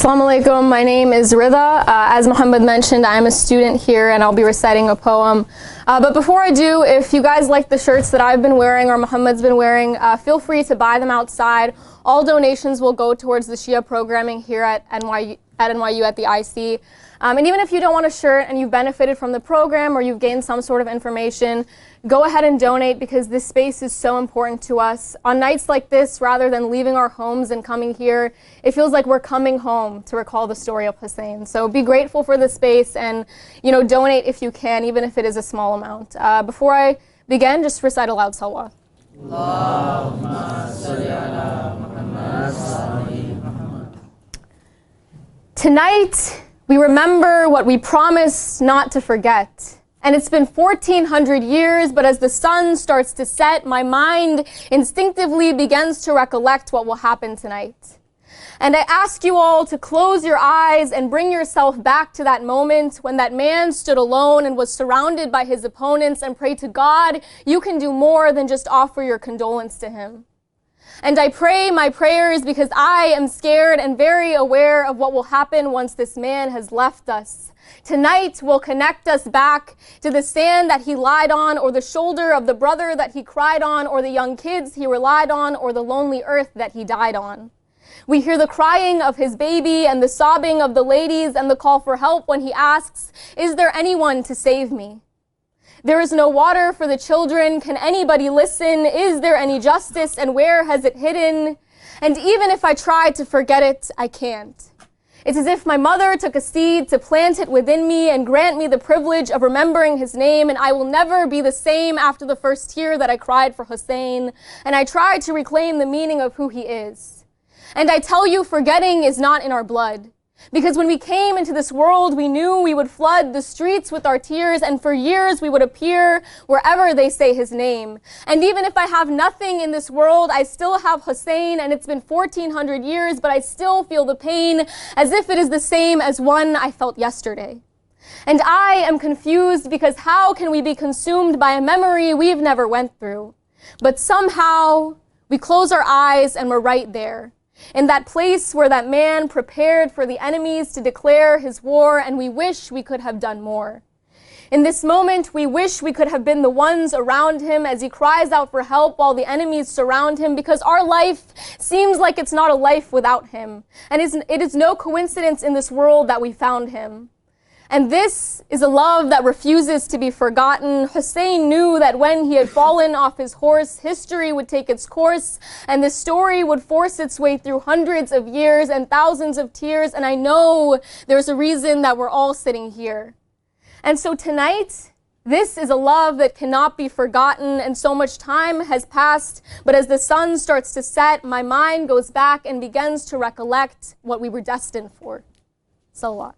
Assalamu alaikum, my name is Rida. As Muhammad mentioned, I am a student here and I'll be reciting a poem. But before I do, if you guys like the shirts that I've been wearing or Muhammad's been wearing, feel free to buy them outside. All donations will go towards the Shia programming here at NYU at the IC. And even if you don't want a shirt and you've benefited from the program or you've gained some sort of information, go ahead and donate because this space is so important to us. On nights like this, rather than leaving our homes and coming here, it feels like we're coming home to recall the story of Hussein. So be grateful for the space and, donate if you can, even if it is a small amount. Before I begin, just recite aloud Salawat. Allahumma salli ala Muhammad. Tonight, we remember what we promised not to forget. And it's been 1,400 years, but as the sun starts to set, my mind instinctively begins to recollect what will happen tonight. And I ask you all to close your eyes and bring yourself back to that moment when that man stood alone and was surrounded by his opponents and pray to God, you can do more than just offer your condolence to him. And I pray my prayers because I am scared and very aware of what will happen once this man has left us. Tonight will connect us back to the sand that he lied on, or the shoulder of the brother that he cried on, or the young kids he relied on, or the lonely earth that he died on. We hear the crying of his baby and the sobbing of the ladies and the call for help when he asks, "Is there anyone to save me?" There is no water for the children. Can anybody listen? Is there any justice, and where has it hidden? And even if I try to forget it, I can't. It's as if my mother took a seed to plant it within me and grant me the privilege of remembering his name, and I will never be the same after the first tear that I cried for Hussein, and I tried to reclaim the meaning of who he is. And I tell you, forgetting is not in our blood. Because when we came into this world, we knew we would flood the streets with our tears, and for years we would appear wherever they say his name. And even if I have nothing in this world, I still have Hussein, and it's been 1,400 years, but I still feel the pain as if it is the same as one I felt yesterday. And I am confused because how can we be consumed by a memory we've never went through? But somehow we close our eyes and we're right there. In that place where that man prepared for the enemies to declare his war, and we wish we could have done more. In this moment, we wish we could have been the ones around him as he cries out for help while the enemies surround him, because our life seems like it's not a life without him. And it is no coincidence in this world that we found him. And this is a love that refuses to be forgotten. Hussein knew that when he had fallen off his horse, history would take its course, and the story would force its way through hundreds of years and thousands of tears, and I know there's a reason that we're all sitting here. And so tonight, this is a love that cannot be forgotten, and so much time has passed, but as the sun starts to set, my mind goes back and begins to recollect what we were destined for. Salawat.